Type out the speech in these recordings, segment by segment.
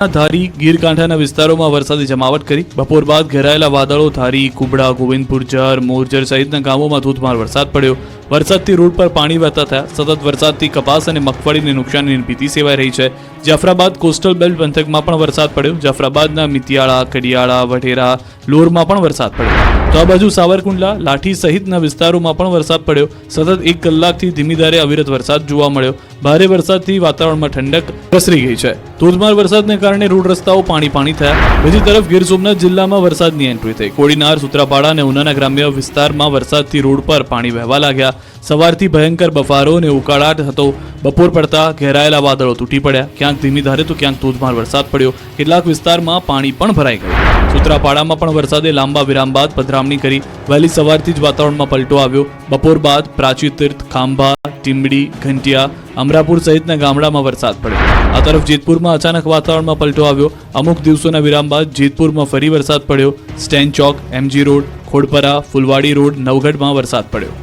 ધારી ગીરકાંઠાના વિસ્તારોમાં વરસાદી જમાવટ કરી બપોર બાદ ઘેરાયેલા વાદળો ધારી કુબડા ગોવિંદપુર જર મોરજર સહિતના ગામોમાં ધોધમાર વરસાદ પડ્યો। વરસાદથી રોડ પર પાણી વહેતા થયા। સતત વરસાદથી કપાસ અને મગફળીને નુકસાનની ભીતિ સેવાઈ રહી છે। જાફરાબાદ કોસ્ટલ બેલ્ટ પંથકમાં પણ વરસાદ પડ્યો। જાફરાબાદના મિતિયાળા કડિયાળા વઢેરા લોરમાં પણ વરસાદ પડ્યો। તો આ બાજુ સાવરકુંડલા લાઠી સહિતના વિસ્તારોમાં પણ વરસાદ પડ્યો। સતત 1 કલાકથી ધીમી ધારે અવિરત વરસાદ જોવા મળ્યો। ભારે વરસાદથી વાતાવરણમાં ઠંડક પ્રસરી ગઈ છે। ધોધમાર વરસાદને કારણે રોડ રસ્તાઓ પાણી થયા। બીજી તરફ ગીર સોમનાથ જિલ્લામાં વરસાદની એન્ટ્રી થઈ। કોડીનાર સુત્રાપાડા અને ઉનાના ગ્રામ્ય વિસ્તારમાં વરસાદથી રોડ પર પાણી વહેવા લાગ્યા। સવારથી ભયંકર બફારો અને ઉકાળાટ હતો। બપોર પડતા ઘેરાયેલા વાદળો તૂટી પડ્યા। ક્યાંક ધીમી ધારે તો ક્યાંક ધોધમાર વરસાદ પડ્યો। કેટલાક વિસ્તારમાં પાણી પણ ભરાઈ ગયું। સુત્રાપાડામાં પણ વરસાદે લાંબા વિરામ બાદ પધરામણી કરી। વહેલી સવારથી જ વાતાવરણમાં પલટો આવ્યો। બપોર બાદ પ્રાચી તીર્થ ખાંભા ટીમડી ઘંટિયા અમરાપુર સહિતના ગામડામાં વરસાદ પડ્યો। આ તરફ જેતપુરમાં અચાનક વાતાવરણમાં પલટો આવ્યો। અમુક દિવસોના વિરામ બાદ જેતપુરમાં ફરી વરસાદ પડ્યો। સ્ટેન્ડ ચોક એમજી રોડ ખોડપરા ફુલવાડી રોડ નવગઢમાં વરસાદ પડ્યો।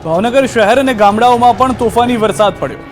ભાવનગર શહેર અને ગામડાઓમાં પણ તોફાની વરસાદ પડ્યો।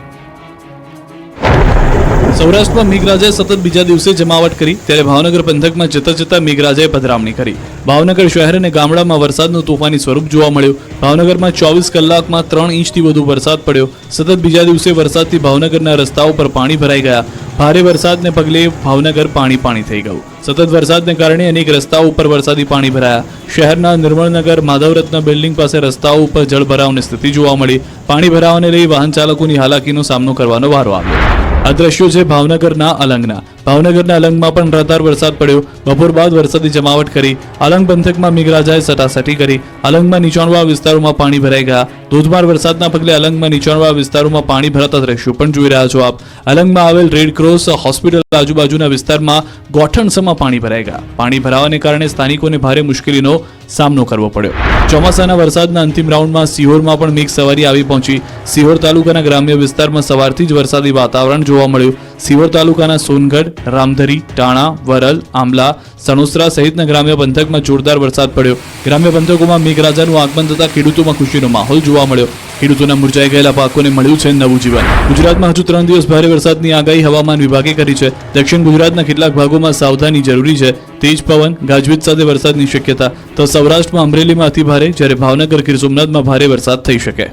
સૌરાષ્ટ્રમાં મેઘરાજાએ સતત બીજા દિવસે જમાવટ કરી ત્યારે ભાવનગર પંથકમાં જતા મેઘરાજાએ પધરામણી કરી। ભાવનગર શહેર અને ગામડામાં વરસાદનું તોફાની સ્વરૂપ જોવા મળ્યું। ભાવનગરમાં 24 કલાકમાં 3 ઇંચથી વધુ વરસાદ પડ્યો। સતત બીજા દિવસે વરસાદથી ભાવનગરના રસ્તાઓ પર પાણી ભરાઈ ગયા। ભારે વરસાદને પગલે ભાવનગર પાણી થઈ ગયું। સતત વરસાદને કારણે અનેક રસ્તાઓ ઉપર વરસાદી પાણી ભરાયા। શહેરના નિર્મળનગર માધવરત્ન બિલ્ડિંગ પાસે રસ્તાઓ ઉપર જળભરાવની સ્થિતિ જોવા મળી। પાણી ભરાવાને લઈ વાહન ચાલકોની હાલાકીનો સામનો કરવાનો વારો આવ્યો। આ દ્રશ્યો છે ભાવનગરના અલંગના। ભાવનગરના અલંગમાં પણ રાતભર વરસાદ પડ્યો। બપોર બાદ વરસાદી જમાવટ કરી। અલંગ પંથકમાં મેઘરાજાએ સટાસટી કરી। અલંગમાં નીચાણવાળા વિસ્તારોમાં પાણી ભરાઈ ગયા। ધોધમાર વરસાદના પગલે અલંગમાં નીચાણવાળા વિસ્તારોમાં પાણી ભરાતા દ્રશ્યો પણ જોઈ રહ્યા છો આપ। અલંગમાં આવેલ રેડ ક્રોસ હોસ્પિટલ આજુબાજુના વિસ્તારમાં ગોઠણસમાં પાણી ભરાઈ ગયા। પાણી ભરાવાને કારણે સ્થાનિકોને ભારે મુશ્કેલીનો સામનો કરવો પડ્યો। ચોમાસાના વરસાદના અંતિમ રાઉન્ડમાં સિહોરમાં પણ મેઘ સવારી આવી પહોંચી। સિહોર તાલુકાના ગ્રામ્ય વિસ્તારમાં સવારથી જ વરસાદી વાતાવરણ જોવા મળ્યું। સિહોર તાલુકાના સોનગઢ રામધરી ટાણા વરલ આંબલા સણોસરા સહિતના ગ્રામ્ય પંથકમાં જોરદાર વરસાદ પડ્યો। ગ્રામ્ય પંથકોમાં મેઘરાજાનું આગમન થતા ખેડૂતોમાં ખુશીનો માહોલ જોવા મળ્યો। ખેડૂતોના મુરઝાઈ ગયેલા પાકોને મળ્યું છે નવું જીવન। ગુજરાતમાં હજુ 3 દિવસ ભારે વરસાદની આગાહી હવામાન વિભાગે કરી છે। દક્ષિણ ગુજરાતના કેટલાક ભાગોમાં સાવધાની જરૂરી છે। તેજ પવન ગાજવીજ સાથે વરસાદની શક્યતા। તો સૌરાષ્ટ્રમાં અમરેલીમાં અતિભારે જ્યારે ભાવનગર ગીર સોમનાથમાં ભારે વરસાદ થઈ શકે।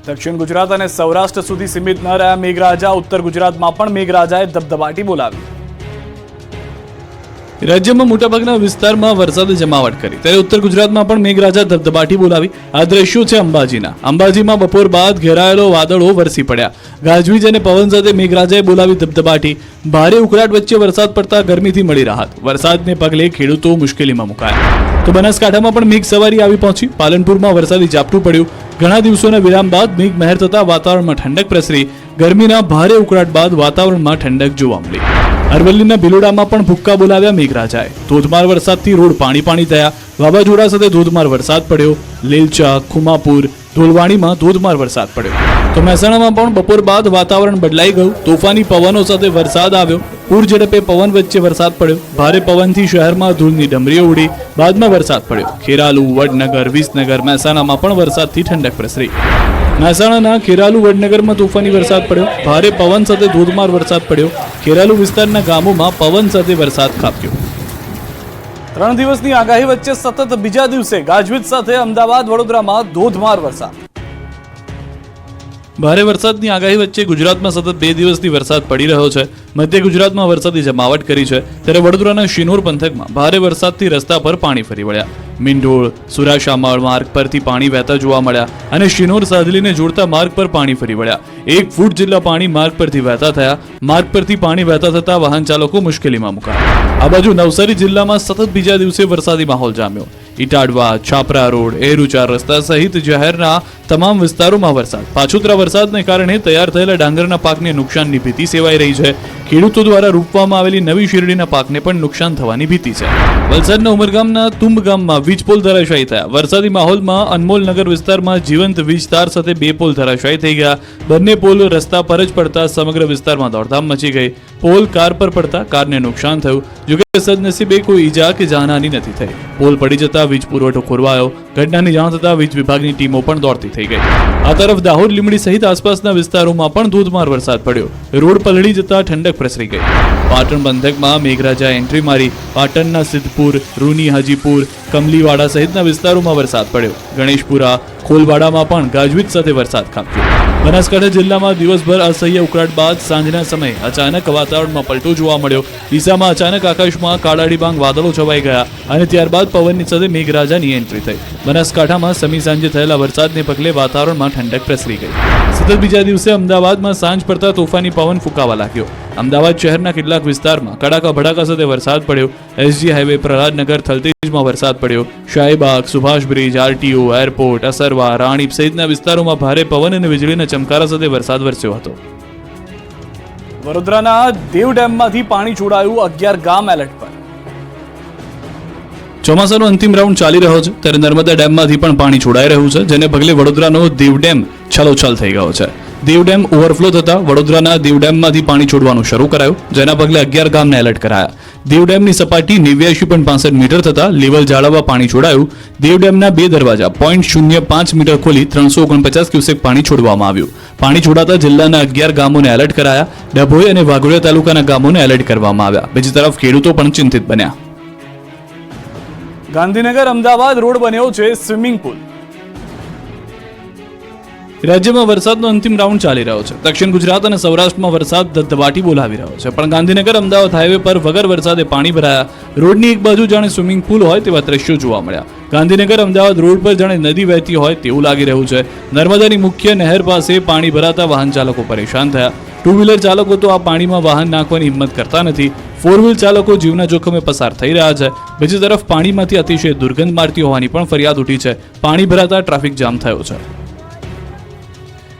દક્ષિણ ગુજરાત અને સૌરાષ્ટ્ર સુધી સીમિત ન રહ્યા મેઘરાજા। ઉત્તર ગુજરાતમાં પણ મેઘરાજાએ ધબધબાટી બોલાવી। રાજ્યમાં મોટાભાગના વિસ્તારમાં વરસાદે જમાવટ કરી ત્યારે ઉત્તર ગુજરાતમાં પણ મેઘરાજા ધબધબાટી બોલાવી। આ દ્રશ્યો છે અંબાજીના। અંબાજીમાં બપોર બાદ ઘેરાયેલો વાદળો વરસી પડ્યા। ગાજવીજ અને પવન સાથે મેઘરાજાએ બોલાવી ધબધબાટી। ભારે ઉકળાટ વચ્ચે વરસાદ પડતા ગરમીથી મળી રાહત। વરસાદને પગલે ખેડૂતો મુશ્કેલીમાં મુકાયા। તો બનાસકાંઠામાં પણ મેઘ સવારી આવી પહોંચી। પાલનપુરમાં વરસાદી ઝાપટું પડ્યું। ઘણા દિવસોના વિરામ બાદ મેઘ મહેર થતા વાતાવરણમાં ઠંડક પ્રસરી। ગરમીના ભારે ઉકળાટ બાદ વાતાવરણમાં ઠંડક જોવા મળી। અરવલ્લીના ભિલોડામાં પણ ભૂક્કા બોલાવ્યા મેઘરાજાએ। ધોધમાર વરસાદથી રોડ પાણી થયા। વાવાઝોડા સાથે ધોધમાર વરસાદ પડ્યો। લીલચા ખુમાપુર ધોલવાણીમાં ધોધમાર વરસાદ પડ્યો। તો મહેસાણામાં પણ બપોર બાદ વાતાવરણ બદલાઈ ગયું। તોફાની પવનો સાથે વરસાદ આવ્યો। પૂર ઝડપે પવન વચ્ચે વરસાદ પડ્યો। ભારે પવનથી શહેરમાં ધૂળની ડમરીઓ ઉડી। બાદમાં વરસાદ પડ્યો। ખેરાલુ વડનગર વિસનગર મહેસાણામાં પણ વરસાદથી ઠંડક પ્રસરી। મહેસાણાના ખેરાલુ વડનગરમાં તોફાની વરસાદ પડ્યો। ભારે પવન સાથે ધોધમાર વરસાદ પડ્યો। ખેરાલુ વિસ્તારના ગામોમાં પવન સાથે વરસાદ ખાબક્યો। 3 દિવસની આગાહી વચ્ચે સતત બીજા દિવસે ગાજવીજ સાથે અમદાવાદ વડોદરામાં ધોધમાર વરસાદ। ભારે વરસાદની આગાહી વચ્ચે ગુજરાતમાં સતત 2 દિવસથી વરસાદ પડી રહ્યો છે। મધ્ય ગુજરાતમાં વરસાદી જમાવટ કરી છે ત્યારે વડોદરાના શિનોર પંથકમાં ભારે વરસાદથી રસ્તા પર પાણી ફરી વળ્યા। મીંઢોળ સુરાશામળ માર્ગ પરથી પાણી વહેતા જોવા મળ્યા અને શિનોર સાદલીને જોડતા માર્ગ પર પાણી ફરી વળ્યા। 1 ફૂટ જેટલા પાણી માર્ગ પરથી વહેતા થયા। માર્ગ પરથી પાણી વહેતા થતા વાહન ચાલકો મુશ્કેલીમાં મુકાયા। આ બાજુ નવસારી જિલ્લામાં સતત બીજા દિવસે વરસાદી માહોલ જામ્યો। ઇટાડવા છાપરા રોડ એરુચાર રસ્તા સહિત શહેરના તમામ વિસ્તારોમાં વરસાદ। પાછોતરા વરસાદને કારણે તૈયાર થયેલા ડાંગરના પાકને નુકસાનની ભીતિ સેવાઈ રહી છે। ખેડૂતો દ્વારા રોપવામાં આવેલી નવી શેરડીના પાકને પણ નુકસાન થવાની ભીતિ છે। વલસાડના ઉમરગામના તુંબ ગામમાં વીજ પોલ ધરાશાયી થયા। વરસાદી માહોલમાં અનમોલનગર વિસ્તારમાં જીવંત વીજ તાર સાથે 2 પોલ ધરાશાયી થઈ ગયા। બંને પોલ રસ્તા પર જ પડતા સમગ્ર વિસ્તારમાં દોડધામ મચી ગઈ। પોલ કાર પર પડતા કારને નુકસાન થયું। જોકે સદનસીબે કોઈ ઈજા કે જાનહાની નથી થઈ। પોલ પડી જતા વીજ પુરવઠો ખોરવાયો। ઘટનાની જાણ થતાં વીજ વિભાગની ટીમો પણ દોડતી થઈ ગઈ. આ તરફ દાહોદ, લીંબડી સહિત આસપાસના વિસ્તારોમાં પણ ધોધમાર વરસાદ પડ્યો. રોડ પલળી જતા ઠંડક પ્રસરી ગઈ. પાટણ પંથકમાં મેઘરાજાએ એન્ટ્રી મારી. પાટણના સિદ્ધપુર, રૂની, હાજીપુર, કમલીવાડા સહિતના વિસ્તારોમાં વરસાદ પડ્યો. ગણેશપુરા, ખોલવાડામાં પણ ગાજવીજ સાથે વરસાદ ખાબક્યો. બનાસકાંઠા જિલ્લામાં દિવસભર અસહ્ય ઉકળાટ બાદ સાંજના સમયે અચાનક વાતાવરણમાં પલટો જોવા મળ્યો. ડીસામાં અચાનક આકાશમાં કાળા ડિબાંગ વાદળો છવાઈ ગયા અને ત્યારબાદ પવનની સાથે મેઘરાજાની એન્ટ્રી થઈ. બનાસકાંઠામાં સમી સાંજે થયેલા વરસાદને પગલે વાતાવરણમાં ઠંડક પ્રસરી ગઈ. સતત બીજા દિવસે અમદાવાદમાં સાંજ પડતા તોફાની પવન ફૂંકાવા લાગ્યો. અમદાવાદ શહેરના કેટલાક વિસ્તારમાં કડાકા ભડાકા સાથે વરસાદ પડ્યો. એસજી હાઈવે, પ્રહલાદનગર, થલતેજમાં વરસાદ પડ્યો. Shahibaug, Subhash bridge, RTO, airport, Asarwa, Ranip સહિતના વિસ્તારોમાં ભારે પવન અને વીજળીના ચમકારા સાથે વરસાદ વરસ્યો હતો. વડોદરાના દેવ ડેમમાંથી પાણી છોડાયું, 11 ગામ એલર્ટ પર. ચોમાસાનો અંતિમ રાઉન્ડ ચાલી રહ્યો છે ત્યારે નર્મદા ડેમમાંથી પણ પાણી છોડાઈ રહ્યું છે, જેને પગલે વડોદરાનો દેવ ડેમ છલોછલ થઈ ગયો છે. દેવ ડેમ ઓવરફ્લો થતા વડોદરાના દેવ ડેમમાંથી પાણી છોડવાનું શરૂ કરાયું, જેના પગલે 11 ગામને એલર્ટ કરાયા. દેવ ડેમની સપાટી 89.65 મીટર થતા લેવલ જાળવવા પાણી છોડાયું. દેવ ડેમના 2 દરવાજા 0.05 મીટર ખોલી 349 ક્યુસેક પાણી છોડવામાં આવ્યું. પાણી છોડાતા જિલ્લાના 11 ગામોને એલર્ટ કરાયા. ડભોઈ અને વાઘોડિયા તાલુકાના ગામોને એલર્ટ કરવામાં આવ્યા. બીજી તરફ ખેડૂતો પણ ચિંતિત બન્યા. ગાંધીનગર અમદાવાદ રોડ બન્યો છે સ્વિમિંગ પુલ. રાજ્યમાં વરસાદનો અંતિમ રાઉન્ડ ચાલી રહ્યો છે. દક્ષિણ ગુજરાત અને સૌરાષ્ટ્રમાં વરસાદ ધબધબાટી બોલાવી રહ્યો છે, પણ ગાંધીનગર અમદાવાદ હાઈવે પર વગર વરસાદે પાણી ભરાયા. રોડની એક બાજુ જાણે સ્વિમિંગ પુલ હોય તેવા દ્રશ્યો જોવા મળ્યા. ગાંધીનગર અમદાવાદ રોડ પર જાણે નદી વહેતી હોય તેવું લાગી રહ્યું છે. નર્મદાની મુખ્ય નહેર પાસે પાણી ભરાતા વાહન ચાલકો પરેશાન થયા. 2 વ્હીલર ચાલકો તો આ પાણીમાં વાહન નાખવાની હિંમત કરતા નથી. 4 વ્હીલ ચાલકો જીવના જોખમે પસાર થઈ રહ્યા છે. બીજી તરફ પાણીમાંથી અતિશય દુર્ગંધ મારતી હોવાની પણ ફરિયાદ ઉઠી છે. પાણી ભરાતા ટ્રાફિક જામ થયો છે.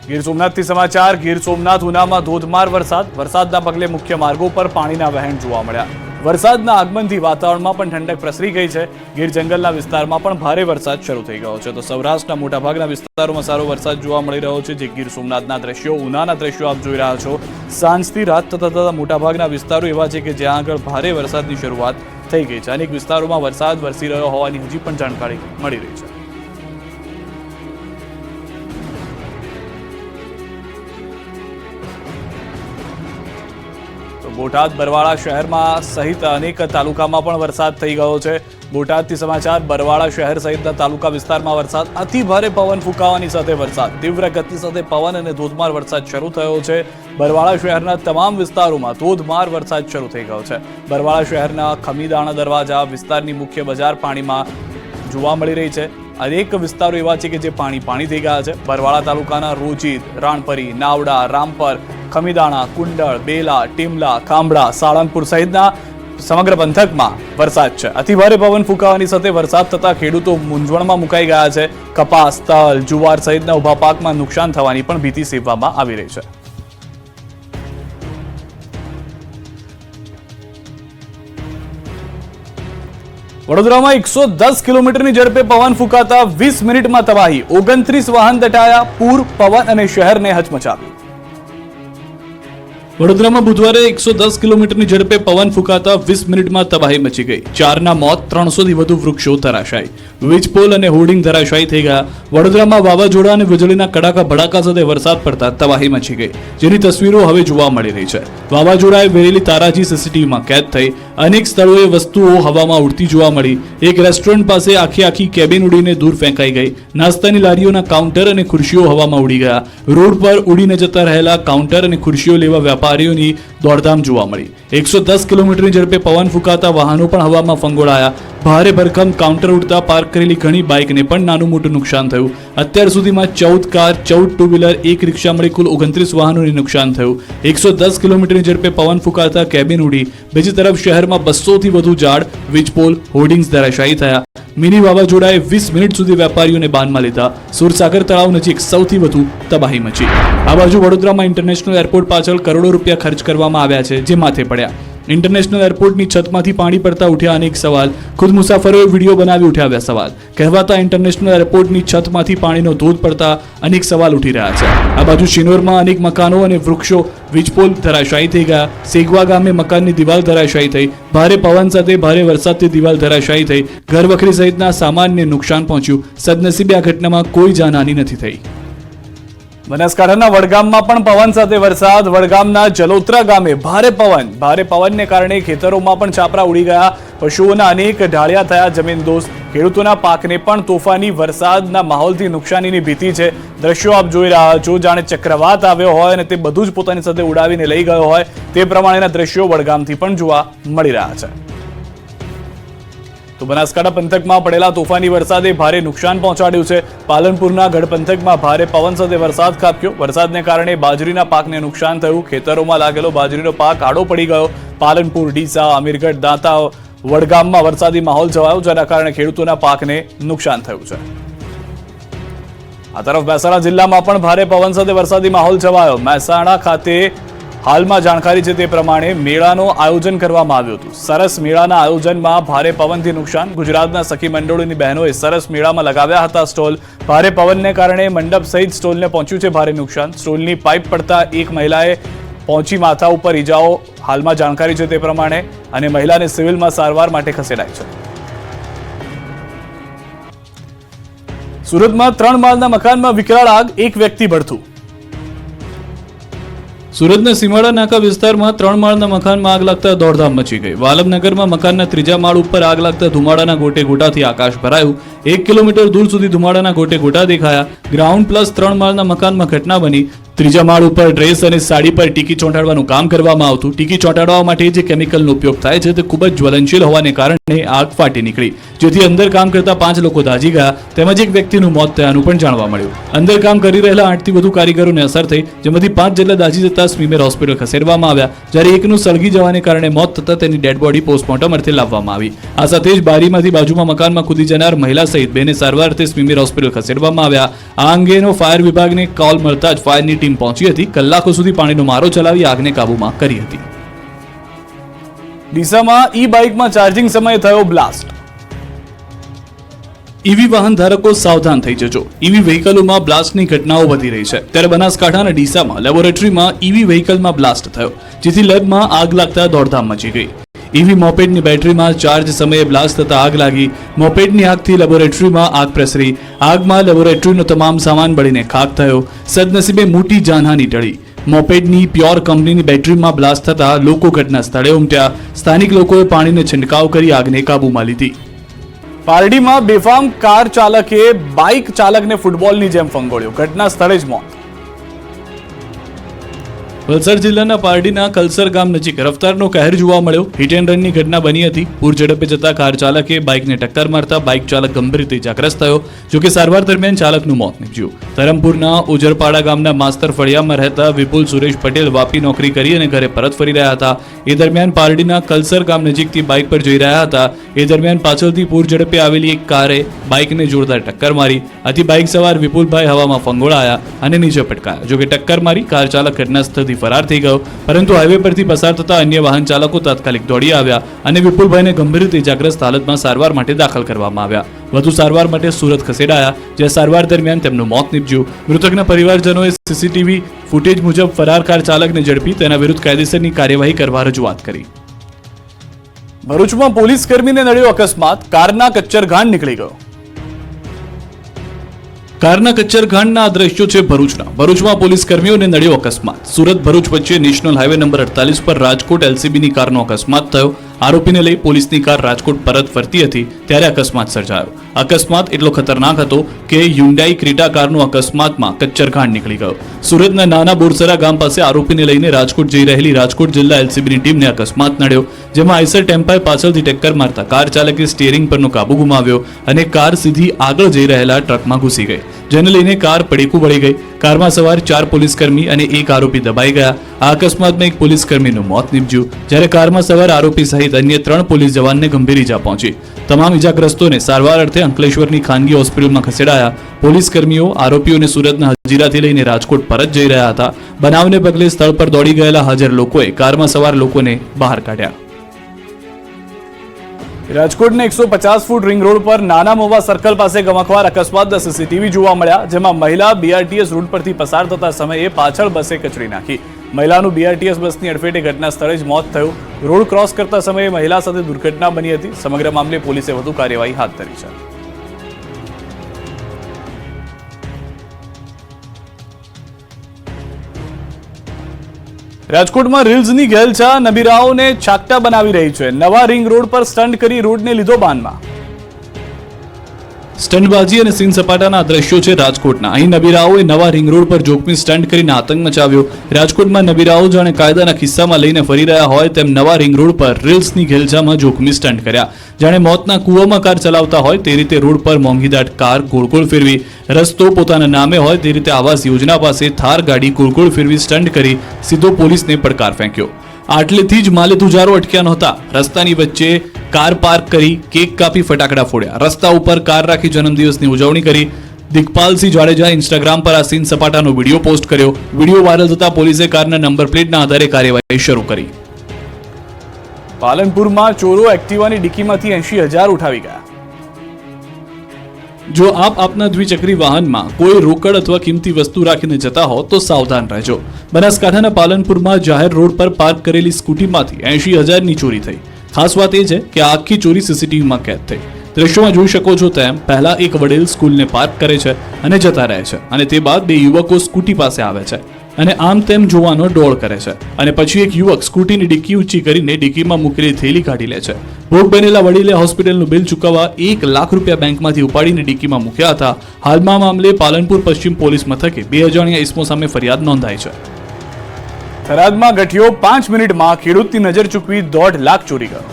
ગીર સોમનાથથી સમાચાર. ગીર સોમનાથ, ઉનામાં ધોધમાર વરસાદ. વરસાદના પગલે મુખ્ય માર્ગો પર પાણીના વહેણ જોવા મળ્યા. વરસાદના આગમનથી વાતાવરણમાં પણ ઠંડક પ્રસરી ગઈ છે. ગીર જંગલના વિસ્તારમાં પણ ભારે વરસાદ શરૂ થઈ ગયો છે. તો સૌરાષ્ટ્રના મોટાભાગના વિસ્તારોમાં સારો વરસાદ જોવા મળી રહ્યો છે. જે ગીર સોમનાથના દ્રશ્યો, ઉનાના દ્રશ્યો આપ જોઈ રહ્યા છો. સાંજથી રાત થતા મોટાભાગના વિસ્તારો એવા છે કે જ્યાં આગળ ભારે વરસાદની શરૂઆત થઈ ગઈ છે. અનેક વિસ્તારોમાં વરસાદ વરસી રહ્યો હોવાની હજી પણ જાણકારી મળી રહી છે. બોટાદ, બરવાળા શહેરમાં સહિત અનેક તાલુકામાં પણ વરસાદ થઈ ગયો છે. બોટાદથી સમાચાર. બરવાળા શહેર સહિતના તાલુકા વિસ્તારમાં વરસાદ, અતિ ભારે પવન ફૂંકાવાની સાથે વરસાદ, તીવ્ર ગતિ સાથે પવન અને ધોધમાર વરસાદ શરૂ થયો છે. બરવાળા શહેરના તમામ વિસ્તારોમાં ધોધમાર વરસાદ શરૂ થઈ ગયો છે. બરવાળા શહેરના ખમીદાણા દરવાજા વિસ્તારની મુખ્ય બજાર પાણીમાં જોવા મળી રહી છે. અનેક વિસ્તારો એવા છે કે જે પાણી થઈ ગયા છે. બરવાળા તાલુકાના રોજીદ, રાણપરી, નાવડા, રામપર, ખમીદાણા, કુંડળ, બેલા, ટીમલા, ખાંભડા, સાળંગપુર સહિતના સમગ્ર પંથકમાં વરસાદ છે. અતિભારે પવન ફૂંકાવાની સાથે વરસાદ થતા ખેડૂતો મૂંઝવણમાં મુકાઈ ગયા છે. કપાસ, તલ, જુવાર સહિતના ઉભા પાકમાં નુકસાન થવાની પણ ભીતિ સેવવામાં આવી રહી છે. વડોદરામાં 110 કિલોમીટરની ઝડપે પવન ફૂંકાતા 20 મિનિટમાં તબાહી. 29 વાહન દટાયા. પૂર, પવન અને શહેરને હચમચાવ્યું. વડોદરામાં બુધવારે 110 કિલોમીટરની ઝડપે પવન ફૂંકાતા 20 મિનિટમાં તબાહી મચી ગઈ. 4ના મોત, 300થી વધુ વૃક્ષો ધરાશાયી. વીજ પોલ અને હોર્ડિંગ ધરાશાયી થઈ ગયા. વડોદરામાં વાવાઝોડા અને વીજળીના કડાકા ભડાકા સાથે વરસાદ પડતા તબાહી મચી ગઈ, જેની તસવીરો હવે જોવા મળી રહી છે. વાવાઝોડાએ વેરેલી તારાજી સીસીટીવીમાં કેદ થઈ. અનેક સ્થળોએ વસ્તુઓ હવામાં ઉડતી જોવા મળી. એક રેસ્ટોરન્ટ પાસે આખી કેબિન ઉડીને દૂર ફેંકાઈ ગઈ. નાસ્તાની લારીઓના કાઉન્ટર અને ખુરશીઓ હવામાં ઉડી ગયા. રોડ પર ઉડીને જતા રહેલા કાઉન્ટર અને ખુરશીઓ લેવા વેપારીઓની દોડધામ જોવા મળી. 110 કિલોમીટરની ઝડપે પવન ફૂંકાતા વાહનો પણ હવામાં ફંગોળાયા. ભારે ભરખમ કાઉન્ટર ઉડતા પાર્ક કરેલી ઘણી બાઇકને પણ નાનું મોટું નુકસાન થયું. અત્યાર સુધીમાં 14 કાર, 14 ટુ વ્હીલર, 1 રિક્ષા મળી કુલ 29 વાહનોને નુકસાન થયું. 110 કિલોમીટરની ઝડપે પવન ફૂંકાતા કેબિન ઉડી. બીજી તરફ શહેરમાં 200થી વધુ ઝાડ, વીજપોલ, હોર્ડિંગ્સ ધરાશાયી થયા. મિની વાવાઝોડાએ 20 મિનિટ સુધી વેપારીઓને બાનમાં લીધા. સુરસાગર તળાવ નજીક સૌથી વધુ તબાહી મચી. આ બાજુ વડોદરામાં ઇન્ટરનેશનલ એરપોર્ટ પાછળ કરોડો રૂપિયા ખર્ચ કરવામાં આવ્યા છે, જે માથે પડ્યા. ઇન્ટરનેશનલ એરપોર્ટની છતમાંથી પાણી પડતા ઉઠ્યા અનેક સવાલ. ખુદ મુસાફરોએ વિડીયો બનાવી ઉઠાવ્યા સવાલ. કહેવાતા ઇન્ટરનેશનલ એરપોર્ટની છતમાંથી પાણીનો ધોધ પડતા અનેક સવાલ ઉઠી રહ્યા છે. આ બાજુ શિનોરમાં અનેક મકાનો અને વૃક્ષો વીજપોલ ધરાશાયી થઈ ગયા. સેગવા ગામે મકાનની દિવાલ ધરાશાયી થઈ. ભારે પવન સાથે ભારે વરસાદથી દિવાલ ધરાશાયી થઈ. ઘરવખરી સહિતના સામાનને નુકસાન પહોંચ્યું. સદનસીબે આ ઘટનામાં કોઈ જાનહાનિ નથી થઈ. બનાસકાંઠાના વડગામમાં પણ પવન સાથે વરસાદ. વડગામના જલોત્રા ગામે ભારે પવનને કારણે ખેતરોમાં પણ છાપરા ઉડી ગયા. પશુઓના અનેક ઢાળિયા થયા જમીનદોસ્ત. ખેડૂતોના પાકને પણ તોફાની વરસાદના માહોલથી નુકસાનીની ભીતિ છે. દ્રશ્યો આપ જોઈ રહ્યા છો, જાણે ચક્રવાત આવ્યો હોય અને તે બધું જ પોતાની સાથે ઉડાવીને લઈ ગયો હોય તે પ્રમાણેના દ્રશ્યો વડગામથી પણ જોવા મળી રહ્યા છે. તો બનાસકાંઠા પંથકમાં પડેલા તોફાની વરસાદે ભારે નુકસાન પહોંચાડ્યું છે. પાલનપુરના ગઢ પંથકમાં ભારે પવન સાથે વરસાદ ખાબક્યો. વરસાદને કારણે બાજરીના પાકને નુકસાન થયું. ખેતરોમાં લાગેલો બાજરીનો પાક આડો પડી ગયો. પાલનપુર, ડીસા, અમીરગઢ, દાંતા, વડગામમાં વરસાદી માહોલ છવાયો, જેના કારણે ખેડૂતોના પાકને નુકસાન થયું છે. આ તરફ મહેસાણા જિલ્લામાં પણ ભારે પવન સાથે વરસાદી માહોલ છવાયો. મહેસાણા ખાતે હાલમાં જાણકારી છે તે પ્રમાણે મેળાનું આયોજન કરવામાં આવ્યું હતું. સરસ મેળાના આયોજનમાં ભારે પવનથી નુકસાન. ગુજરાતના સખી મંડળોની બહેનોએ સરસ મેળામાં લગાવ્યા હતા સ્ટોલ. ભારે પવનને કારણે મંડપ સહિત સ્ટોલને પહોંચ્યું છે ભારે નુકસાન. સ્ટોલની પાઇપ પડતા એક મહિલાએ પહોંચી માથા ઉપર ઈજાઓ હાલમાં જાણકારી છે તે પ્રમાણે, અને મહિલાને સિવિલમાં સારવાર માટે ખસેડાઈ છે. સુરતમાં 3 માળના મકાનમાં વિકરાળ આગ, એક વ્યક્તિ ભડથું. સુરતના સીમાડા નાકા વિસ્તારમાં 3 માળના મકાનમાં આગ લાગતા દોડધામ મચી ગઈ. વાલમનગરમાં મકાનના 3જા માળ ઉપર આગ લાગતા ધુમાડાના ગોટે ગોટાથી આકાશ ભરાયું. 1 કિલોમીટર દૂર સુધી ધુમાડાના ગોટે ગોટા દેખાયા. ગ્રાઉન્ડ પ્લસ 3 માળના મકાનમાં ઘટના બની. 3જા માળ ઉપર ડ્રેસ અને સાડી પર ટીકી ચોંટાડવાનું કામ કરવામાં આવતું. ટીકી ચોંટાડવા માટે જે કેમિકલનો ઉપયોગ થાય છે તે ખૂબ જ જ્વલનશીલ હોવાને કારણે આગ ફાટી નીકળી, જેથી અંદર કામ કરતા 5 લોકો દાઝી ગયા તેમજ એક વ્યક્તિનું મોત થયાનું પણ જાણવા મળ્યું. અંદર કામ કરી રહેલા 8 થી વધુ કારીગરોને અસર થઈ, જેમાંથી 5 જેટલા દાઝી જતા સ્મીમેર હોસ્પિટલ ખસેડવામાં આવ્યા, જ્યારે એકનું સળગી જવાને કારણે મોત થતા તેની ડેડ બોડી પોસ્ટમોર્ટમ અર્થે લાવવામાં આવી. આ સાથે જ બારીમાંથી બાજુમાં મકાનમાં કૂદી જનાર મહિલા સહિત બેને સારવાર અર્થે સ્મીમેર હોસ્પિટલ ખસેડવામાં આવ્યા. આ અંગેનો ફાયર વિભાગને કોલ મળતા જ ફાયરની ટીમ પહોંચી હતી. કલાકો સુધી પાણીનો મારો ચલાવી આગને કાબૂમાં કરી હતી. ડીસામાં ઈ બાઇકમાં ચાર્જિંગ સમયે થયો બ્લાસ્ટ. ઈવી વાહન ધારકો સાવધાન થઈ જજો. ઈવી વ્હીકલોમાં બ્લાસ્ટની ઘટનાઓ વધી રહી છે. ત્યારે બનાસકાંઠાના ડીસામાં લેબોરેટરીમાં ઈવી વ્હીકલમાં બ્લાસ્ટ થયો, જેથી લેબમાં આગ લાગતા દોડધામ મચી ગઈ. ઈવી મોપેડની બેટરીમાં ચાર્જ સમયે બ્લાસ્ટ થતા આગ લાગી. મોપેડની આગથી લેબોરેટરીમાં આગ પ્રસરી. આગમાં લેબોરેટરીનો તમામ સામાન બળીને ખાખ થયો. સદનસીબે મોટી જાનહાનિ ટળી. મોપેડની પ્યોર કંપનીની બેટરીમાં બ્લાસ્ટ થતા લોકો ઘટના સ્થળે ઉમટ્યા. સ્થાનિક લોકોએ પાણીનો છંટકાવ કરી આગને કાબૂમાં લીધી. પારડીમાં બેફામ કાર ચાલકે બાઇક ચાલકને ફૂટબોલની જેમ ફંગોળ્યો. ઘટના સ્થળે જ મોત. વલસાડ જિલ્લાના પારડીના કલસર ગામ નજીક રફતારનો કહેર જોવા મળ્યો. હિટ એન્ડ રનની ઘટના બની હતી. પૂર ઝડપે જતા કાર ચાલકે બાઇકને ટક્કર મારતા બાઇક ચાલક ગંભીર રીતે ઇજાગ્રસ્ત થયો. જોકે સારવાર દરમિયાન ચાલકનું મોત નીપજ્યું. ધરમપુરના ઉજરપાડા ગામના માસ્તર ફળિયામાં રહેતા વિપુલ સુરેશ પટેલ વાપી નોકરી કરી અને ઘરે પરત ફરી રહ્યા હતા. એ દરમિયાન પારડીના કલસર ગામ નજીકથી બાઇક પર જઈ રહ્યા હતા. એ દરમિયાન પાછળથી પૂર ઝડપે આવેલી એક કારે બાઇકને જોરદાર ટક્કર મારી. આથી બાઇક સવાર વિપુલભાઈ હવામાં ફંગોળાયા અને નીચે પટકાયા. જોકે ટક્કર મારી કાર ચાલક ઘટના સ્થળથી ફરાર થઈ ગયો, પરંતુ હાઈવે પરથી પસાર થતા અન્ય વાહન ચાલકો તાત્કાલિક દોડી આવ્યા અને વિપુલભાઈને ગંભીર રીતે ઇજાગ્રસ્ત હાલતમાં સારવાર માટે દાખલ કરવામાં આવ્યા. વધુ સારવાર માટે સુરત ખસેડાયા, જ્યાં સારવાર દરમિયાન તેમનું મોત નીપજ્યું. મૃતકના પરિવારજનોએ સીસીટીવી ફૂટેજ મુજબ ફરાર કાર ચાલકને ઝડપી તેના વિરુદ્ધ કાયદેસરની કાર્યવાહી કરવા રજૂઆત કરી. ભરૂચમાં પોલીસ કર્મીને નડ્યો અકસ્માત. કારના કચ્ચરઘાણ નીકળી ગયો. કારના કચ્ચરઘાણના આ દ્રશ્યો છે ભરૂચના. ભરૂચમાં પોલીસ કર્મીઓને નડ્યો અકસ્માત. સુરત ભરૂચ વચ્ચે નેશનલ હાઈવે નંબર 48 પર રાજકોટ એલસીબીની કારનો અકસ્માત થયો. આરોપીને લઈ પોલીસની કાર રાજકોટ પરત ફરતી હતી ત્યારે અકસ્માત સર્જાયો. અકસ્માત એટલો ખતરનાક હતો કે હ્યુન્ડાઈ ક્રેટા કારનો અકસ્માતમાં કચ્ચરઘાણ નીકળી ગયો. સુરતના નાના બોરસરા ગામ પાસે આરોપીને લઈને રાજકોટ જઈ રહેલી રાજકોટ જિલ્લા એલસીબીની ટીમને અકસ્માત નડ્યો, જેમાં આઈસર ટેમ્પાએ પાછળથી ટક્કર મારતા કાર ચાલકે સ્ટીયરિંગ પરનો કાબુ ગુમાવ્યો અને કાર સીધી આગળ જઈ રહેલા ટ્રકમાં ઘૂસી ગઈ, જેને લઈને કાર પડેકું વળી ગઈ. કારમાં સવાર 4 પોલીસકર્મી અને એક આરોપી દબાઈ ગયા. આ અકસ્માતમાં એક પોલીસકર્મીનું મોત નીપજ્યું, જ્યારે કારમાં સવાર આરોપી સહિત અન્ય 3 પોલીસ જવાનને ગંભીર ઈજા પહોંચી. તમામ ઈજાગ્રસ્તોને સારવાર અર્થે અંકલેશ્વરની ખાનગી હોસ્પિટલમાં ખસેડાયા. પોલીસકર્મીઓ આરોપીઓને સુરતના હજીરાથી લઈને રાજકોટ પરત જઈ રહ્યા હતા. બનાવને પગલે સ્થળ પર દોડી ગયેલા હાજર લોકોએ કારમાં સવાર લોકોને બહાર કાઢ્યા. રાજકોટના 150 ફૂટ રિંગ રોડ પર નાના મોવા સર્કલ પાસે ગમખ્વાર અકસ્માતના સીસીટીવી જોવા મળ્યા, જેમાં મહિલા બીઆરટીએસ રૂટ પરથી પસાર થતા સમયે પાછળ બસે કચડી નાખી. મહિલાનું બીઆરટીએસ બસની અડફેટે ઘટના સ્થળે જ મોત થયું. રોડ ક્રોસ કરતા સમયે મહિલા સાથે દુર્ઘટના બની હતી. સમગ્ર મામલે પોલીસે વધુ કાર્યવાહી હાથ ધરી છે. રાજકોટમાં રીલ્સની ઘેલછા નબીરાઓને છાકટા બનાવી રહી છે. નવા રિંગ રોડ પર સ્ટન્ટ કરી રોડને લીધો બાનમાં. સ્ટન્ટબાજી અને સીન સપાટાના દ્રશ્યો છે રાજકોટના. અહીં નબીરાઓએ નવા રિંગ રોડ પર જોખમી સ્ટન્ટ કરીને આતંક મચાવ્યો. રાજકોટમાં નબીરાઓ જાણે કાયદાના ખિસ્સામાં લઈને ફરી રહ્યા હોય તેમ નવા રિંગ રોડ પર રીલ્સની ઘેલછામાં જોખમી સ્ટન્ટ કર્યા. જાણે મોતના કૂવામાં કાર ચલાવતા હોય તે રીતે રોડ પર મોંઘીદાટ કાર ગોળ ફેરવી. રસ્તો પોતાના નામે હોય તે રીતે આવાસ યોજના પાસે થાર ગાડી ગોળ ફેરવી સ્ટન્ટ કરી સીધો પોલીસને પડકાર ફેંક્યો. આટલેથી જ માલે તુજારો અટક્યા નહોતા. રસ્તાની વચ્ચે કાર પાર્ક કરી કેક કાપી ફટાકડા ફોડ્યા. રસ્તા ઉપર કાર રાખી જન્મદિવસની ઉજવણી કરી. દિગ્પાલસિંહ જાડેજા ઇન્સ્ટાગ્રામ પર આ સીન સપાટાનો વિડીયો પોસ્ટ કર્યો. વિડીયો વાયરલ થતા પોલીસે કારના નંબર પ્લેટના આધારે કાર્યવાહી શરૂ કરી. પાલનપુરમાં ચોરો એક્ટિવાની ડિક્કીમાંથી 80,000 ઉઠાવી ગયા. જો આપ આપના દ્વિચક્રી વાહનમાં કોઈ રોકડ અથવા કિંમતી વસ્તુ રાખીને જતા હો તો સાવધાન રહેજો. બનાસકાંઠાના પાલનપુરમાં જાહેર રોડ પર પાર્ક કરેલી સ્કૂટીમાંથી 80,000ની ચોરી થઈ. ખાસ વાત એ છે કે આ આખી ચોરી સીસીટીવીમાં કેદ થઈ. દ્રશ્યોમાં જોઈ શકો છો તેમ પહેલા એક વડીલ સ્કૂલને પાર્ક કરે છે અને જતા રહે છે, અને તે બાદ 2 યુવકો સ્કૂટી પાસે આવે છે અને આમ તેમ જોવાનો ડોળ કરે છે, અને પછી એક યુવક સ્કૂટીની ડિક્કી ઊંચી કરીને ડિક્કીમાં મૂકેલી થેલી કાઢી લે છે. ભોગ બનેલા વડીલે હોસ્પિટલનું બિલ ચૂકવવા 1 લાખ રૂપિયા બેંકમાંથી ઉપાડીને ડિક્કીમાં મૂક્યા હતા. હાલમાં મામલે પાલનપુર પશ્ચિમ પોલીસ મથકે 2 અજાણ્યા ઇસમો સામે ફરિયાદ નોંધાઈ છે. થરાદમાં ગઠિયો 5 મિનિટમાં ખેડૂતની નજર ચૂકવી 1.5 લાખ ચોરી ગયો.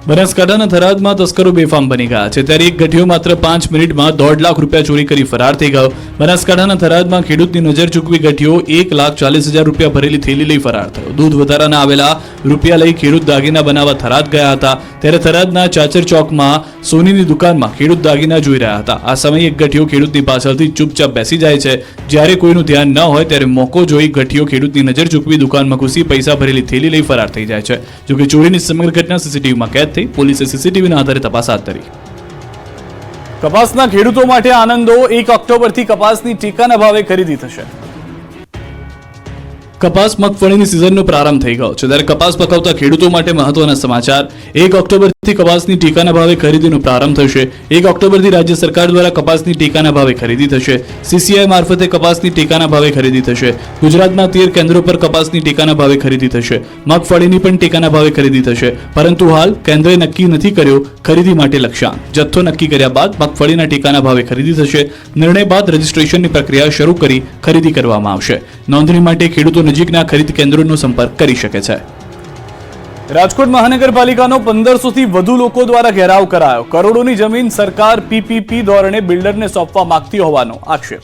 બનાસકાંઠાના થરાદમાં તસ્કરો બેફામ બની ગયા છે, ત્યારે એક ગઠિયો માત્ર 5 મિનિટમાં 1.5 લાખ રૂપિયા ચોરી કરી ફરાર થઈ ગયો. બનાસકાંઠાના થરાદમાં ખેડૂતની નજર ચૂકવી ગઠિયો 1,40,000 રૂપિયા ભરેલી થેલી લઈ ફરાર થયો. દૂધ વધારાના આવેલા રૂપિયા લઈ ખેડૂત દાગીના બનાવવા થરાદ ગયા હતા, ત્યારે થરાદના ચાચર ચોકમાં સોનીની દુકાનમાં ખેડૂત દાગીના જોઈ રહ્યા હતા. આ સમયે એક ગઠિયો ખેડૂતની પાછળથી ચૂપચાપ બેસી જાય છે. જ્યારે કોઈનું ધ્યાન ન હોય ત્યારે મોકો જોઈ ગઠિયો ખેડૂતની નજર ચૂકવી દુકાનમાં ઘૂસી પૈસા ભરેલી થેલી લઈ ફરાર થઈ જાય છે. જોકે ચોરીની સમગ્ર ઘટના સીસીટીવીમાં કેદ થઈ. પોલીસે સીસીટીવીના આધારે તપાસ હાથ ધરી. કપાસના ખેડૂતો માટે આનંદો. 1 ઓક્ટોબરથી કપાસની ટેકાના ભાવે ખરીદી થશે. કપાસ મગફળીની સિઝનનો પ્રારંભ થઈ ગયો છે, ત્યારે કપાસ પકવતા ખેડૂતો માટે મહત્વના સમાચાર. 1 ઓક્ટોબરથી કપાસની ટેકાના ભાવે ખરીદીનો પ્રારંભ થશે. 1 ઓક્ટોબરથી રાજ્ય સરકાર દ્વારા કપાસની ટેકાના ભાવે ખરીદી થશે. સીસીઆઈ મારફતે કપાસની ટેકાના ભાવે ખરીદી થશે. ગુજરાતના 13 કેન્દ્રો પર કપાસની ટેકાના ભાવે ખરીદી થશે. મગફળીની પણ ટેકાના ભાવે ખરીદી થશે, પરંતુ હાલ કેન્દ્રએ નક્કી નથી કર્યો ખરીદી માટે લક્ષ્યાંક. જથ્થો નક્કી કર્યા બાદ મગફળીના ટેકાના ભાવે ખરીદી થશે. નિર્ણય બાદ રજીસ્ટ્રેશનની પ્રક્રિયા શરૂ કરી ખરીદી કરવામાં આવશે. નોંધણી માટે ખેડૂતો નજીકના ખરીદ કેન્દ્રોનો સંપર્ક કરી શકે છે. રાજકોટ મહાનગરપાલિકાનો 1500 થી વધુ લોકો દ્વારા ઘેરાવ કરાયો. કરોડોની જમીન સરકાર પીપીપી ધોરણે બિલ્ડરને સોંપવા માંગતી હોવાનો આક્ષેપ.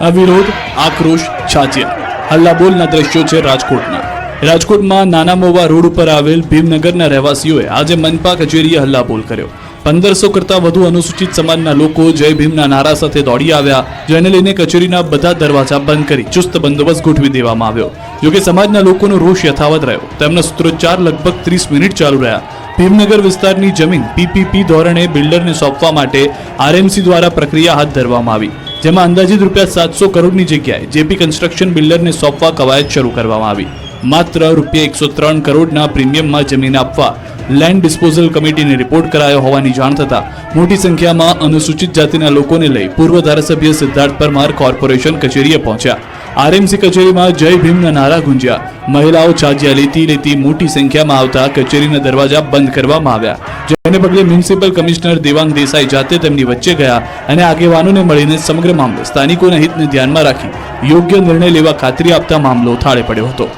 આ વિરોધ, આક્રોશ, છાજિયા, હલ્લાબોલના દ્રશ્યો છે રાજકોટના. રાજકોટમાં નાના મોવા રોડ ઉપર આવેલ ભીમનગરના રહેવાસીઓએ આજે મનપા કચેરીએ હલ્લાબોલ કર્યો. 1500 કરતાં વધુ અનુસૂચિત સમાજના લોકો જય ભીમના નારા સાથે દોડી આવ્યા, જેને લઈને કચેરીના બધા દરવાજા બંધ કરી ચુસ્ત બંદોબસ્ત ગોઠવી દેવામાં આવ્યો. જોકે સમાજના લોકોનો રોષ યથાવત રહ્યો. તેમના સૂત્રોચ્ચાર લગભગ 30 મિનિટ ચાલુ રહ્યા. ભીમનગર વિસ્તારની જમીન પીપીપી ધોરણે બિલ્ડરને સોંપવા માટે આરએમસી દ્વારા પ્રક્રિયા હાથ ધરવામાં આવી, જેમાં અંદાજિત ₹700 કરોડની જગ્યાએ જેપી કન્સ્ટ્રક્શન બિલ્ડરને સોંપવા કવાયત શરૂ કરવામાં આવી. માત્ર ₹103 કરોડના પ્રીમિયમમાં જમીન આપવા લેન્ડ ડિસ્પોઝલ કમિટીને રિપોર્ટ કરાયો હોવાની જાણ થતાં મોટી સંખ્યામાં અનુસૂચિત જાતિના લોકોને લઈ પૂર્વ ધારાસભ્ય સિદ્ધાર્થ પરમાર કોર્પોરેશન કચેરીએ પહોંચ્યા. આરએમસી કચેરીમાં જય ભીમના નારા ગુંજ્યા. મહિલાઓ છાજિયા લેતી મોટી સંખ્યામાં આવતા કચેરીના દરવાજા બંધ કરવામાં આવ્યા, જેને પગલે મ્યુનિસિપલ કમિશનર દેવાંગ દેસાઈ જાતે તેમની વચ્ચે ગયા અને આગેવાનોને મળીને સમગ્ર મામલે સ્થાનિકોના હિતને ધ્યાનમાં રાખી યોગ્ય નિર્ણય લેવા ખાતરી આપતા મામલો થાળે પડ્યો હતો.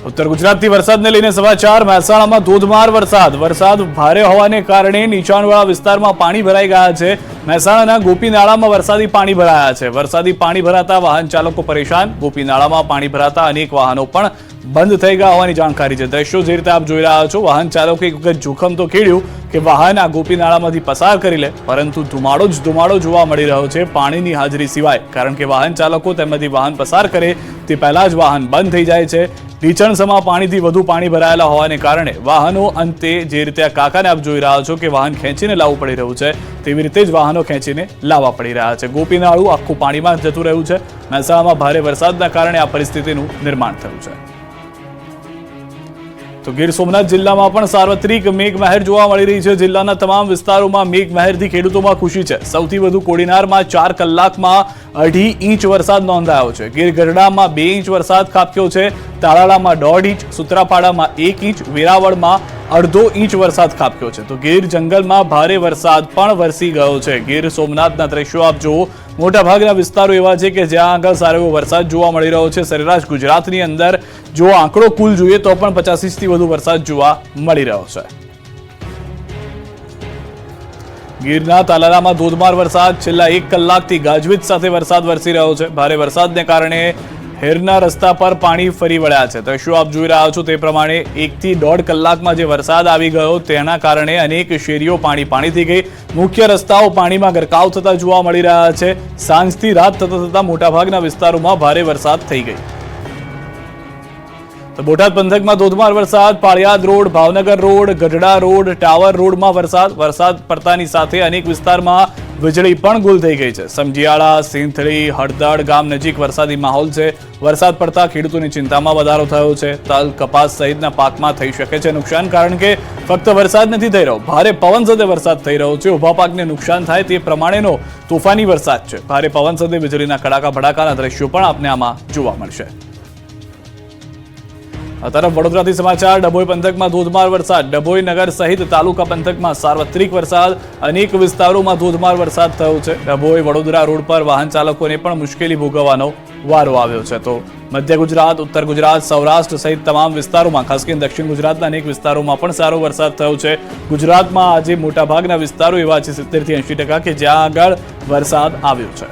ઉત્તર ગુજરાતથી વરસાદને લઈને સમાચાર. મહેસાણામાં ધોધમાર વરસાદ ભારે હોવાને કારણે નીચાણવાળા વિસ્તારમાં પાણી ભરાઈ ગયા છે. મહેસાણાના ગોપીનાળામાં વરસાદી પાણી ભરાયા છે. વરસાદી પાણી ભરાતા વાહન ચાલકો પરેશાન. ગોપીનાળામાં પાણી ભરાતા અનેક વાહનો પણ બંધ થઈ ગયા હોવાની જાણકારી છે. દ્રશ્યો જે રીતે આપ જોઈ રહ્યા છો, વાહન ચાલકો એક વખત જોખમ તો ખેડ્યું કે વાહન આ ગોપીનાળામાંથી પસાર કરી લે, પરંતુ ધુમાડો જોવા મળી રહ્યો છે પાણીની હાજરી સિવાય. કારણ કે વાહન ચાલકો તેમાંથી વાહન પસાર કરે તે પહેલા જ વાહન બંધ થઈ જાય છે. ઢીચણસમાં પાણીથી વધુ પાણી ભરાયેલા હોવાને કારણે વાહનો અંતે જે રીતે આ કાકાને આપ જોઈ રહ્યા છો કે વાહન ખેંચીને લાવવું પડી રહ્યું છે, તેવી રીતે જ વાહનો ખેંચીને લાવવા પડી રહ્યા છે. ગોપીનાળું આખું પાણીમાં જતું રહ્યું છે. મહેસાણામાં ભારે વરસાદના કારણે આ પરિસ્થિતિનું નિર્માણ થયું છે. તો ગીર સોમનાથ જિલ્લામાં પણ સાર્વત્રિક મેઘમહેર જોવા મળી રહી છે. જિલ્લાના તમામ વિસ્તારોમાં મેઘમહેરથી ખેડૂતોમાં ખુશી છે. સૌથી વધુ કોડીનારમાં 4 કલાકમાં 2.5 ઇંચ વરસાદ નોંધાયો છે. ગીર ગઢડામાં 2 ઇંચ વરસાદ ખાબક્યો છે. તાલાળામાં 1.5 ઇંચ, સુત્રાપાડામાં 1 ઇંચ, વેરાવળમાં 1/2 ઇંચ વરસાદ ખાબક્યો છે. તો ગીર જંગલમાં ભારે વરસાદ પણ વરસી ગયો છે. ગીર સોમનાથના દ્રશ્યો આપ જુઓ. મોટાભાગના વિસ્તારો એવા છે કે જ્યાં આગળ સારો એવો વરસાદ જોવા મળી રહ્યો છે. સરેરાશ ગુજરાતની અંદર જો આંકડો કુલ જોઈએ તો પણ 85 ઇંચથી વધુ વરસાદ જોવા મળી રહ્યો છે. ગીરના તાલાળામાં ધોધમાર વરસાદ. છેલ્લા 1 કલાકથી ગાજવીજ સાથે વરસાદ વરસી રહ્યો છે. ભારે વરસાદને કારણે હેરના રસ્તા પર પાણી ફરી વળ્યા છે. દ્રશ્યો આપ જોઈ રહ્યા છો તે પ્રમાણે 1 થી 1.5 કલાકમાં જે વરસાદ આવી ગયો તેના કારણે અનેક શેરીઓ પાણી થઈ ગઈ. મુખ્ય રસ્તાઓ પાણીમાં ગરકાવ થતા જોવા મળી રહ્યા છે. સાંજથી રાત થતા મોટાભાગના વિસ્તારોમાં ભારે વરસાદ થઈ ગઈ. તો બોટાદ પંથકમાં ધોધમાર વરસાદ. Paliyad road, Bhavnagar road, Gadhada road, tower રોડમાં વરસાદ પડતાની સાથે અનેક વિસ્તારમાં વીજળી પણ ગુલ થઈ ગઈ છે. સમજીયાળા, સિંથળી, હળદળ ગામ નજીક વરસાદી માહોલ છે. વરસાદ પડતા ખેડૂતોની ચિંતામાં વધારો થયો છે. તલ, કપાસ સહિતના પાકમાં થઈ શકે છે નુકસાન, કારણ કે ફક્ત વરસાદ નથી થઈ રહ્યો, ભારે પવન સાથે વરસાદ થઈ રહ્યો છે. ઉભા પાકને નુકસાન થાય તે પ્રમાણેનો તોફાની વરસાદ છે. ભારે પવન સાથે વીજળીના કડાકા ભડાકાના દ્રશ્યો પણ આપને આમાં જોવા મળશે. આ તરફ વડોદરાથી સમાચાર. ડભોઈ પંથકમાં ધોધમાર વરસાદ. ડભોઈ નગર સહિત તાલુકા પંથકમાં સાર્વત્રિક વરસાદ. અનેક વિસ્તારોમાં ધોધમાર વરસાદ થયો છે. ડભોઈ વડોદરા રોડ પર વાહન ચાલકોને પણ મુશ્કેલી ભોગવવાનો વારો આવ્યો છે. તો મધ્ય ગુજરાત, ઉત્તર ગુજરાત, સૌરાષ્ટ્ર સહિત તમામ વિસ્તારોમાં, ખાસ કરીને દક્ષિણ ગુજરાતના અનેક વિસ્તારોમાં પણ સારો વરસાદ થયો છે. ગુજરાતમાં આજે મોટાભાગના વિસ્તારો એવા છે 70 થી 80% કે જ્યાં આગળ વરસાદ આવ્યો છે.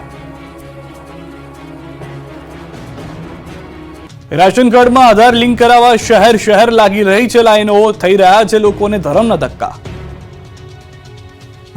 રાશન કાર્ડમાં આધાર લિંક કરાવવા શહેર લાગી રહી છે લાઈનો. થઈ રહ્યા છે લોકોને ધરમના ધક્કા.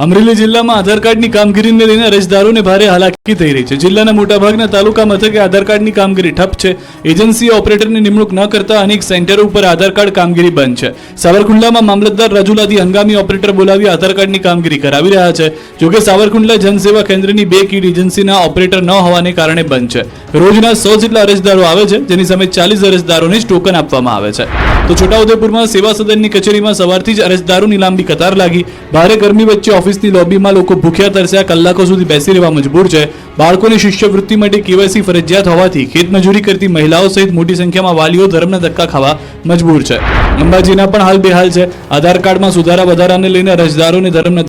અમરેલી જિલ્લામાં આધાર કાર્ડની કામગીરીને લઈને અરજદારોને ભારે હાલાકી થઈ રહી છે. જિલ્લાના મોટાભાગના તાલુકા મથકે આધાર કાર્ડની કામગીરી ઠપ છે. એજન્સી ઓપરેટરની નિમણૂક ન કરતા અનેક સેન્ટરો ઉપર આધાર કાર્ડ કામગીરી બંધ છે. સાવરકુંડલામાં મામલતદાર રાજુલાથી હંગામી ઓપરેટર બોલાવી આધાર કાર્ડની કામગીરી કરાવી રહ્યા છે. જોકે સાવરકુંડલા જનસેવા કેન્દ્રની 2 કીડ એજન્સીના ઓપરેટર ન હોવાને કારણે બંધ છે. રોજના 100 જેટલા અરજદારો આવે છે, જેની સામે 40 અરજદારોને જ ટોકન આપવામાં આવે છે. તો છોટાઉદેપુરમાં સેવા સદનની કચેરીમાં સવારથી જ અરજદારોની લાંબી કતાર લાગી. ભારે ગરમી વચ્ચે ઓફિસની લોબીમાં લોકો ભૂખ્યા તરસ્યા કલાકો સુધી બેસી રહેવા મજબૂર છે. બાળકોની શિષ્યવૃત્તિ માટે કેવાયસી ફરજિયાત હોવાથી ખેતમજૂરી કરતી મહિલાઓ સહિત મોટી સંખ્યામાં વાલીઓ ધર્મના ધક્કા ખાવા મજબૂર છે. અંબાજીના પણ હાલ બેહાલ છે. આધાર કાર્ડમાં સુધારા વધારાને લઈને અરજદારોને ધર્મના